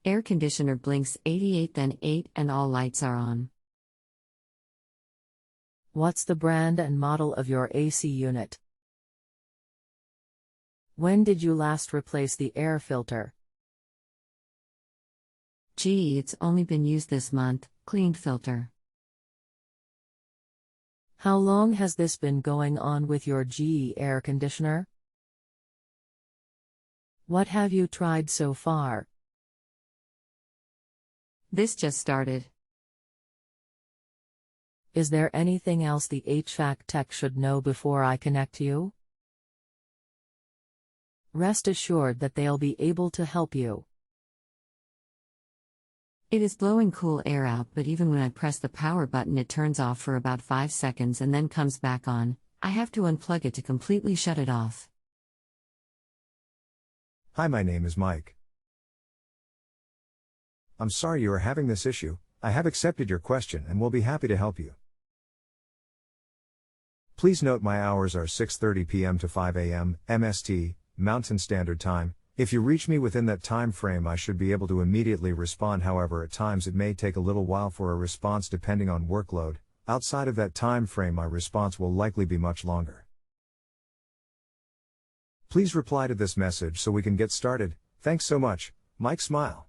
Air conditioner blinks 88 then 8 and all lights are on. What's the brand and model of your AC unit? When did you last replace the air filter? Gee, it's only been used this month, cleaned filter. How long has this been going on with your GE air conditioner? What have you tried so far? This just started. Is there anything else the HVAC Tech should know before I connect you? Rest assured that they'll be able to help you. It is blowing cool air out, but even when I press the power button it turns off for about 5 seconds and then comes back on. I have to unplug it to completely shut it off. Hi, my name is Mike. I'm sorry you are having this issue. I have accepted your question and will be happy to help you. Please note my hours are 6:30 p.m. to 5 a.m. MST, Mountain Standard Time. If you reach me within that time frame I should be able to immediately respond. However, at times it may take a little while for a response depending on workload. Outside of that time frame my response will likely be much longer. Please reply to this message so we can get started. Thanks so much, Mike. Smile.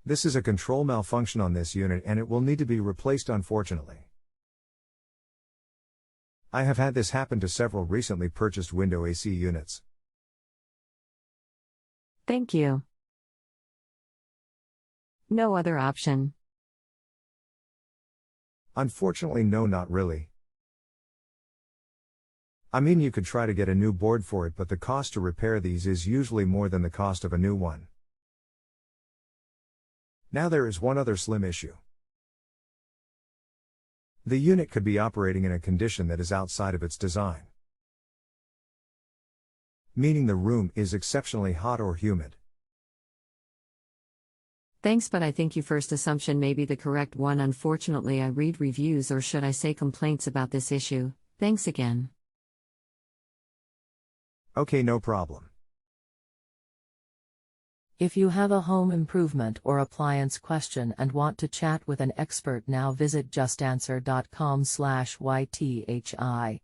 This is a control malfunction on this unit and it will need to be replaced unfortunately. I have had this happen to several recently purchased window AC units. Thank you. No other option. Unfortunately, no, not really. I mean, you could try to get a new board for it, but the cost to repair these is usually more than the cost of a new one. Now there is one other slim issue. The unit could be operating in a condition that is outside of its design. Meaning the room is exceptionally hot or humid. Thanks, but I think your first assumption may be the correct one. Unfortunately, I read reviews, or should I say complaints, about this issue. Thanks again. Okay, no problem. If you have a home improvement or appliance question and want to chat with an expert now, visit justanswer.com/YTHI.